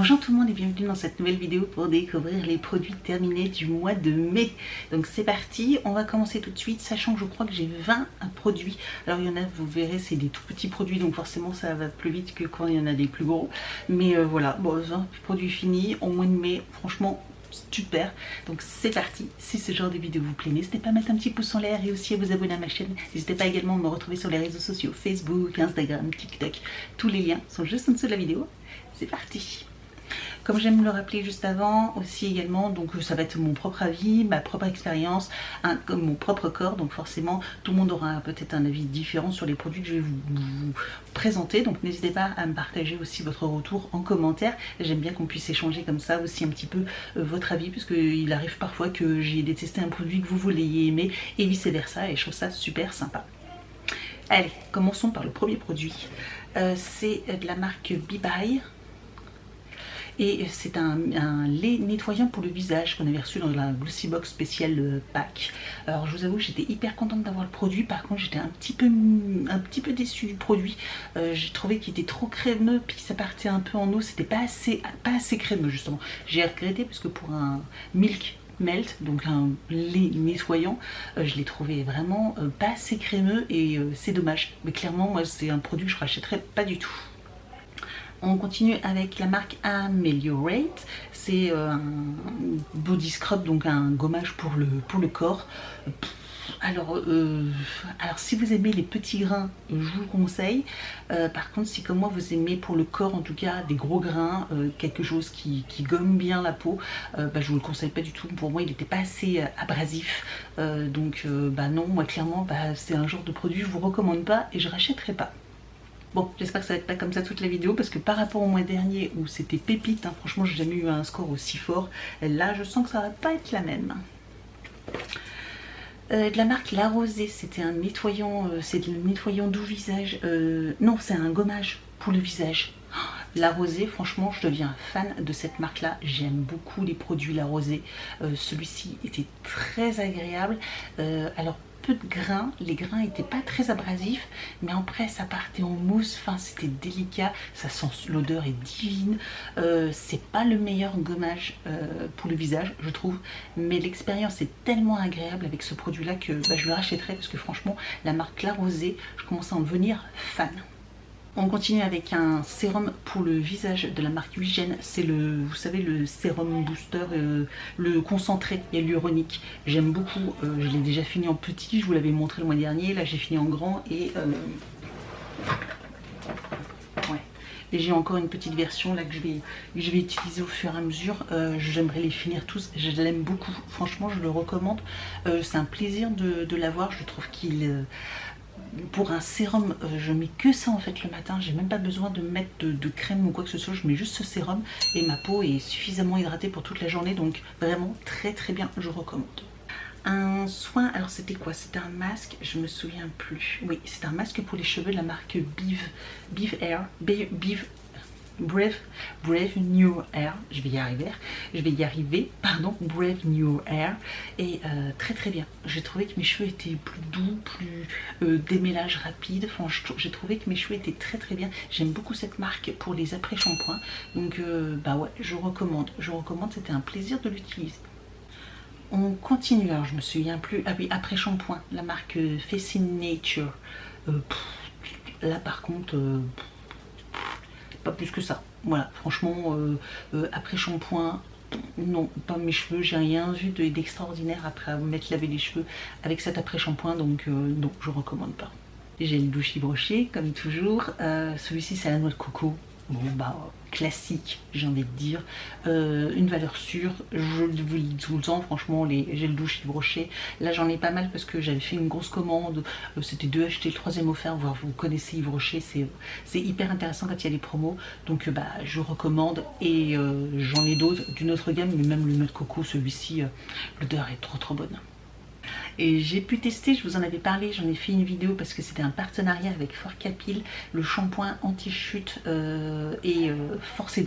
Bonjour tout le monde et bienvenue dans cette nouvelle vidéo pour découvrir les produits terminés du mois de mai. Donc c'est parti, on va commencer tout de suite, sachant que je crois que j'ai 20 produits. Alors il y en a, vous verrez, c'est des tout petits produits, donc forcément ça va plus vite que quand il y en a des plus gros. Mais voilà, bon, 20 produits finis au mois de mai, franchement super. Donc c'est parti, si ce genre de vidéo vous plaît, n'hésitez pas à mettre un petit pouce en l'air et aussi à vous abonner à ma chaîne. N'hésitez pas également à me retrouver sur les réseaux sociaux, Facebook, Instagram, TikTok. Tous les liens sont juste en dessous de la vidéo. C'est parti. Comme j'aime le rappeler juste avant, aussi également, donc ça va être mon propre avis, ma propre expérience, mon propre corps, donc forcément tout le monde aura peut-être un avis différent sur les produits que je vais vous présenter, donc n'hésitez pas à me partager aussi votre retour en commentaire. J'aime bien qu'on puisse échanger comme ça aussi un petit peu votre avis, puisqu'il arrive parfois que j'ai détesté un produit que vous l'ayez aimé et vice versa, et je trouve ça super sympa. Allez, commençons par le premier produit. C'est de la marque Be-Bye. Et c'est un lait nettoyant pour le visage qu'on avait reçu dans la Glossy Box spéciale pack. Alors je vous avoue que j'étais hyper contente d'avoir le produit, par contre j'étais un petit peu déçue du produit. J'ai trouvé qu'il était trop crémeux, puis ça partait un peu en eau, c'était pas assez crémeux justement. J'ai regretté parce que pour un milk melt, donc un lait nettoyant, je l'ai trouvé vraiment pas assez crémeux et c'est dommage. Mais clairement moi c'est un produit que je rachèterais pas du tout. On continue avec la marque Ameliorate, c'est un body scrub, donc un gommage pour le corps. Alors si vous aimez les petits grains, je vous le conseille. Par contre, si comme moi vous aimez pour le corps en tout cas des gros grains, quelque chose qui gomme bien la peau, je vous le conseille pas du tout. Pour moi il n'était pas assez abrasif, non, moi clairement c'est un genre de produit que je vous recommande pas et je rachèterai pas. Bon, j'espère que ça va être pas comme ça toute la vidéo, parce que par rapport au mois dernier où c'était pépite, franchement j'ai jamais eu un score aussi fort. Là je sens que ça va pas être la même. De la marque La Rosée, c'était un nettoyant, c'est le nettoyant doux visage, non c'est un gommage pour le visage. La Rosée, franchement je deviens fan de cette marque là, j'aime beaucoup les produits La Rosée. Celui-ci était très agréable, alors peu de grains, les grains n'étaient pas très abrasifs, mais après ça partait en mousse, enfin c'était délicat, ça sent, l'odeur est divine. C'est pas le meilleur gommage pour le visage je trouve, mais l'expérience est tellement agréable avec ce produit là que je le rachèterai, parce que franchement la marque La Rosée, je commence à en devenir fan. On continue avec un sérum pour le visage de la marque Hygiène. C'est vous savez, le sérum booster, le concentré hyaluronique. J'aime beaucoup. Je l'ai déjà fini en petit. Je vous l'avais montré le mois dernier. Là, j'ai fini en grand et Et j'ai encore une petite version là que je vais utiliser au fur et à mesure. J'aimerais les finir tous. Je l'aime beaucoup. Franchement, je le recommande. C'est un plaisir de l'avoir. Je trouve qu'il pour un sérum, je mets que ça en fait le matin, j'ai même pas besoin de mettre de crème ou quoi que ce soit, je mets juste ce sérum et ma peau est suffisamment hydratée pour toute la journée, donc vraiment très très bien, je recommande. Un soin, alors c'était quoi? C'était un masque, je me souviens plus. Oui, c'est un masque pour les cheveux de la marque Brave New Air, je vais y arriver, pardon, Brave New Air, et très très bien. J'ai trouvé que mes cheveux étaient plus doux, plus démêlage rapide, enfin j'ai trouvé que mes cheveux étaient très très bien. J'aime beaucoup cette marque pour les après-shampoings, donc ouais, je recommande, c'était un plaisir de l'utiliser. On continue, alors je me souviens plus, ah oui, après-shampoing, la marque Face Nature, là par contre pas plus que ça. Voilà, franchement, après shampoing, non, pas mes cheveux, j'ai rien vu d'extraordinaire après m'être lavé les cheveux avec cet après shampoing, donc non, je recommande pas. J'ai le douche broché comme toujours. Celui-ci c'est la noix de coco. Bon classique, j'ai envie de dire, une valeur sûre, je vous le dis tout le temps, franchement les gels douche brochés, là j'en ai pas mal parce que j'avais fait une grosse commande, c'était 2 achetés, le 3e offert, voire vous connaissez Yves Rocher, c'est hyper intéressant quand il y a des promos, donc je recommande, et j'en ai d'autres d'une autre gamme, mais même le noix de coco, celui-ci, l'odeur est trop bonne. Et j'ai pu tester, je vous en avais parlé, j'en ai fait une vidéo parce que c'était un partenariat avec Forcapil, le shampoing anti-chute et force et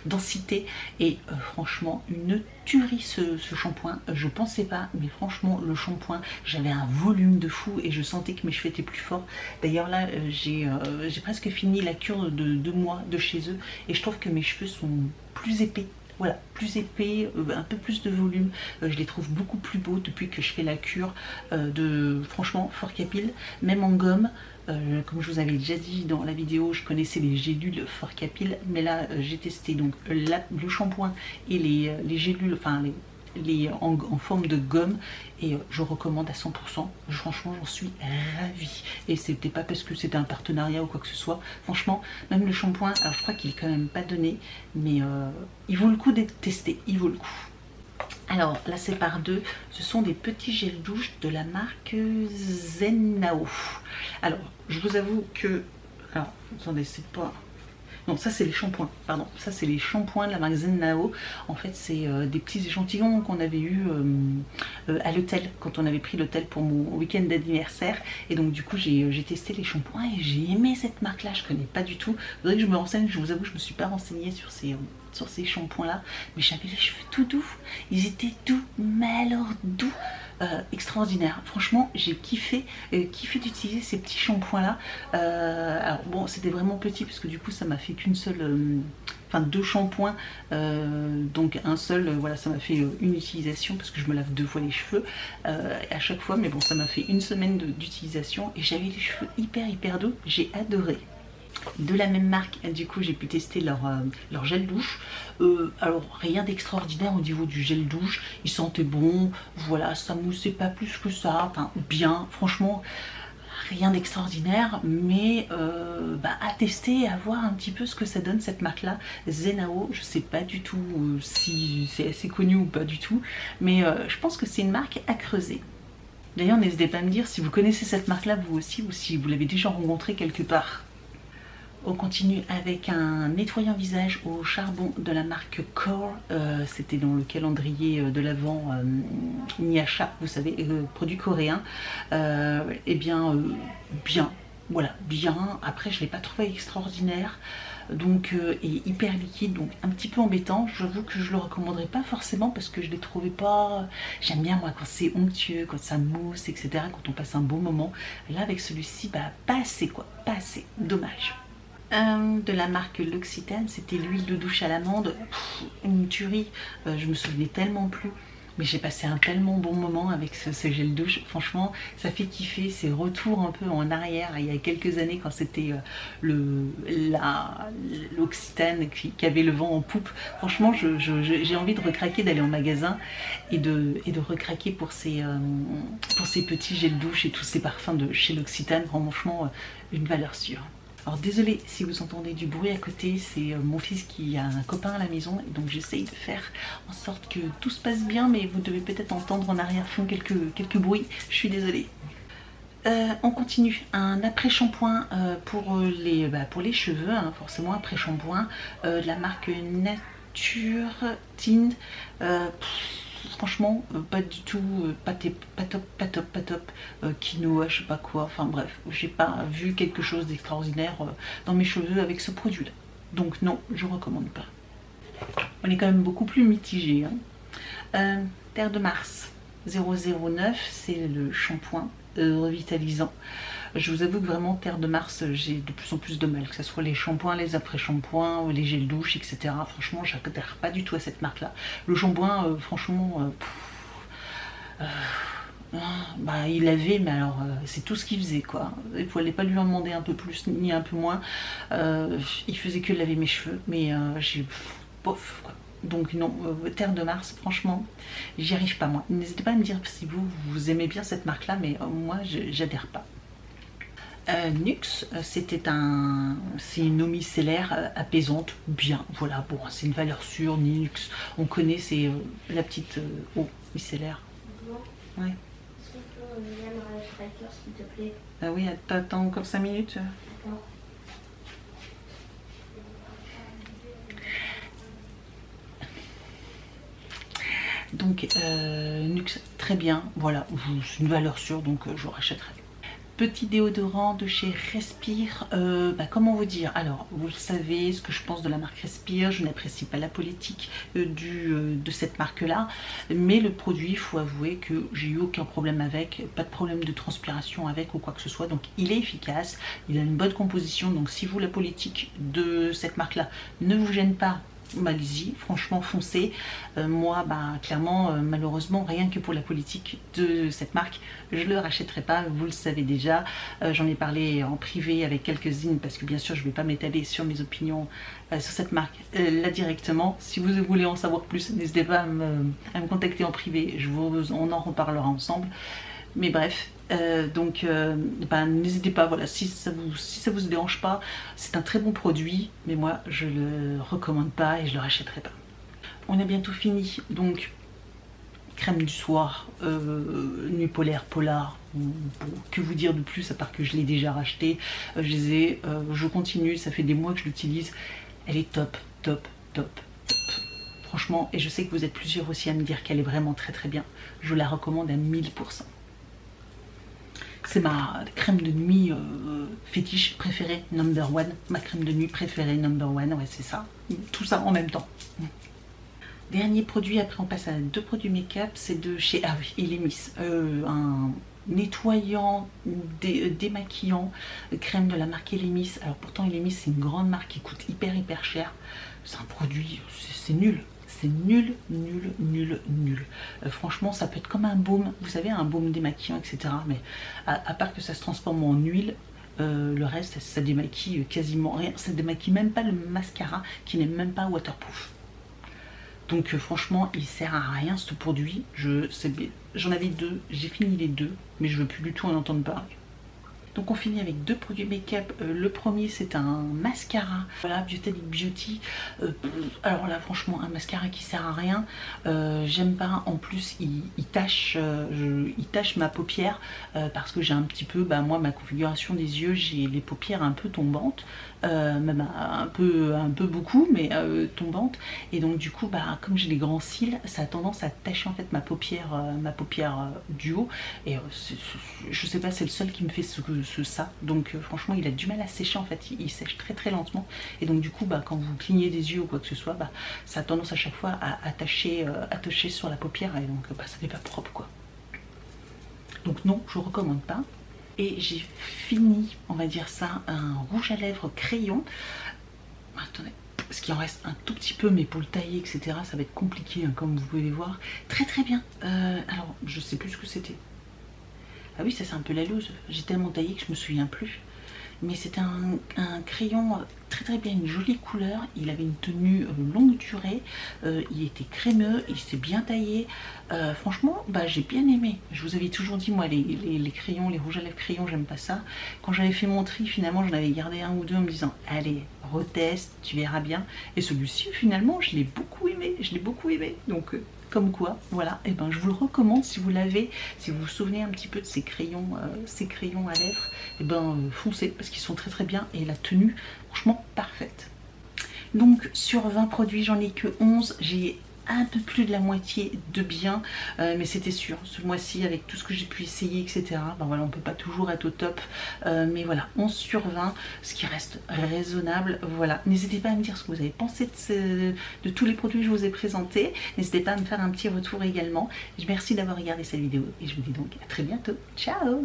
densité. Et franchement, une tuerie ce shampoing. Je pensais pas, mais franchement, le shampoing, j'avais un volume de fou et je sentais que mes cheveux étaient plus forts. D'ailleurs là, j'ai presque fini la cure de 2 mois de chez eux et je trouve que mes cheveux sont plus épais. Voilà, plus épais, un peu plus de volume. Je les trouve beaucoup plus beaux depuis que je fais la cure de, franchement, Forcapil. Même en gomme, comme je vous avais déjà dit dans la vidéo, je connaissais les gélules Forcapil. Mais là, j'ai testé donc le shampoing et les gélules, enfin en forme de gomme, et je recommande à 100%. Franchement, j'en suis ravie. Et c'était pas parce que c'était un partenariat ou quoi que ce soit. Franchement, même le shampoing, alors je crois qu'il est quand même pas donné, mais il vaut le coup d'être testé, il vaut le coup. Alors là, c'est par deux. Ce sont des petits gels douche de la marque Zenao. Alors, je vous avoue que, alors attendez, c'est pas... Non, ça c'est les shampoings, pardon. Ça c'est les shampoings de la marque Zenao. En fait, c'est des petits échantillons qu'on avait eu à l'hôtel, quand on avait pris l'hôtel pour mon week-end d'anniversaire. Et donc du coup, j'ai testé les shampoings et j'ai aimé cette marque-là. Je connais pas du tout. Il faudrait que je me renseigne. Je vous avoue, je me suis pas renseignée sur ces shampoings-là. Mais j'avais les cheveux tout doux. Ils étaient doux, mais alors doux. Extraordinaire, franchement j'ai kiffé d'utiliser ces petits shampoings là. Alors bon, c'était vraiment petit parce que du coup ça m'a fait qu'une seule, enfin 2 shampoings, donc un seul, voilà, ça m'a fait une utilisation parce que je me lave 2 fois les cheveux à chaque fois, mais bon, ça m'a fait une semaine d'utilisation et j'avais les cheveux hyper doux, j'ai adoré. De la même marque, du coup j'ai pu tester leur gel douche. Alors rien d'extraordinaire au niveau du gel douche, il sentait bon, voilà, ça moussait pas plus que ça, enfin bien, franchement rien d'extraordinaire, mais à tester et à voir un petit peu ce que ça donne cette marque là, Zenao. Je sais pas du tout si c'est assez connu ou pas du tout, mais je pense que c'est une marque à creuser. D'ailleurs, n'hésitez pas à me dire si vous connaissez cette marque là vous aussi, ou si vous l'avez déjà rencontrée quelque part. On continue avec un nettoyant visage au charbon de la marque Core. C'était dans le calendrier de l'Avent Nyasha, vous savez, produit coréen. Eh bien, bien, voilà, bien. Après, je ne l'ai pas trouvé extraordinaire. Donc, et hyper liquide, donc un petit peu embêtant. J'avoue que je le recommanderais pas forcément parce que je les trouvais pas... J'aime bien moi quand c'est onctueux, quand ça mousse, etc. Quand on passe un bon moment. Là, avec celui-ci, pas assez quoi, pas assez. Dommage. De la marque L'Occitane, c'était l'huile de douche à l'amande, une tuerie, je me souvenais tellement plus, mais j'ai passé un tellement bon moment avec ce gel douche. Franchement ça fait kiffer, c'est retour un peu en arrière il y a quelques années quand c'était l'Occitane qui avait le vent en poupe. Franchement j'ai envie de recraquer, d'aller en magasin et de recraquer pour ces petits gels douche et tous ces parfums de chez L'Occitane. Franchement une valeur sûre. Alors désolé si vous entendez du bruit à côté, c'est mon fils qui a un copain à la maison, et donc j'essaye de faire en sorte que tout se passe bien, mais vous devez peut-être entendre en arrière-fond quelques bruits, je suis désolée. On continue, un après-shampoing pour les cheveux, hein, forcément après-shampoing de la marque Nature Tint. Franchement pas du tout, pas top, quinoa, je sais pas quoi, enfin bref, j'ai pas vu quelque chose d'extraordinaire dans mes cheveux avec ce produit là, donc non, je recommande pas. On est quand même beaucoup plus mitigé, hein. Terre de Mars 009, c'est le shampoing revitalisant. Je vous avoue que vraiment Terre de Mars, j'ai de plus en plus de mal, que ce soit les shampoings, les après-shampoings, les gels douche, etc. Franchement, j'adhère pas du tout à cette marque là. Le shampoing, franchement, il avait, mais alors c'est tout ce qu'il faisait quoi. Il fallait pas lui en demander un peu plus ni un peu moins. Il faisait que laver mes cheveux, mais j'ai bof quoi. Donc non, Terre de Mars, franchement, j'y arrive pas moi. N'hésitez pas à me dire si vous aimez bien cette marque là, mais moi j'adhère pas. Nuxe, c'est une eau micellaire apaisante, bien, voilà, bon, c'est une valeur sûre, Nuxe, on connaît, c'est la petite eau micellaire. Ouais. Est-ce qu'on peut même rajouter la cure, s'il te plaît? Ah oui, attends encore 5 minutes. D'accord. Donc Nuxe, très bien, voilà, c'est une valeur sûre, donc je rachèterai. Petit déodorant de chez Respire, comment vous dire, alors vous le savez ce que je pense de la marque Respire, je n'apprécie pas la politique de cette marque là, mais le produit, il faut avouer que j'ai eu aucun problème avec, pas de problème de transpiration avec ou quoi que ce soit, donc il est efficace, il a une bonne composition, donc si vous la politique de cette marque là ne vous gêne pas, allez-y, franchement foncez. Moi clairement malheureusement rien que pour la politique de cette marque je le rachèterai pas, vous le savez déjà. J'en ai parlé en privé avec quelques-unes parce que bien sûr je ne vais pas m'étaler sur mes opinions sur cette marque là directement. Si vous voulez en savoir plus, n'hésitez pas à me contacter en privé, on en reparlera ensemble. Mais bref, n'hésitez pas, voilà, si ça vous dérange pas, c'est un très bon produit, mais moi je le recommande pas et je le rachèterai pas. On a bientôt fini, donc crème du soir, nuit polaire, polar, que vous dire de plus à part que je l'ai déjà racheté, je continue, ça fait des mois que je l'utilise, elle est top, top, top. Franchement, et je sais que vous êtes plusieurs aussi à me dire qu'elle est vraiment très très bien, je la recommande à 1000%. C'est ma crème de nuit fétiche préférée, number one. Ma crème de nuit préférée, number one. Ouais, c'est ça. Tout ça en même temps. Dernier produit, après on passe à 2 produits make-up. C'est de chez Elemis. Un nettoyant, démaquillant, crème de la marque Elemis. Alors pourtant Elemis c'est une grande marque qui coûte hyper cher. C'est un produit, c'est nul. C'est nul, nul, nul, nul. Franchement, ça peut être comme un baume, vous savez, un baume démaquillant, etc. Mais à part que ça se transforme en huile, le reste, ça démaquille quasiment rien. Ça démaquille même pas le mascara qui n'est même pas waterproof. Donc franchement, il sert à rien ce produit. J'en avais 2, j'ai fini les 2, mais je veux plus du tout en entendre parler. Donc on finit avec 2 produits make-up. Le premier c'est un mascara, voilà, Biotanic Beauty. Alors là franchement un mascara qui sert à rien. J'aime pas, en plus il tâche ma paupière parce que j'ai un petit peu, moi ma configuration des yeux, j'ai les paupières un peu tombantes. Même un peu beaucoup, mais tombante, et donc du coup comme j'ai des grands cils, ça a tendance à tacher en fait ma paupière du haut, et je sais pas, c'est le seul qui me fait ça, donc franchement il a du mal à sécher en fait, il sèche très lentement, et donc du coup quand vous clignez des yeux ou quoi que ce soit, ça a tendance à chaque fois à tacher sur la paupière, et donc ça fait pas propre quoi. Donc non, je recommande pas. Et j'ai fini, on va dire ça, un rouge à lèvres crayon. Attendez, parce qu'il en reste un tout petit peu, mais pour le tailler, etc., ça va être compliqué, hein, comme vous pouvez voir. Très bien. Alors, je sais plus ce que c'était. Ah oui, ça c'est un peu la loose. J'ai tellement taillé que je me souviens plus. Mais c'était un crayon très bien, une jolie couleur. Il avait une tenue longue durée, il était crémeux, il s'est bien taillé. Franchement, j'ai bien aimé. Je vous avais toujours dit, moi, les crayons, les rouges à lèvres crayons, j'aime pas ça. Quand j'avais fait mon tri, finalement, j'en avais gardé 1 ou 2 en me disant, allez, reteste, tu verras bien. Et celui-ci, finalement, je l'ai beaucoup aimé. Donc, comme quoi, voilà, et je vous le recommande si vous l'avez, si vous vous souvenez un petit peu de ces crayons à lèvres, foncez parce qu'ils sont très bien, et la tenue, franchement, parfaite. Donc sur 20 produits, j'en ai que 11, j'ai un peu plus de la moitié de bien, mais c'était sûr, ce mois-ci avec tout ce que j'ai pu essayer, etc. Voilà, on peut pas toujours être au top, mais voilà, 11 sur 20, ce qui reste raisonnable. Voilà, n'hésitez pas à me dire ce que vous avez pensé de tous les produits que je vous ai présentés, n'hésitez pas à me faire un petit retour également. Merci d'avoir regardé cette vidéo et je vous dis donc à très bientôt, ciao.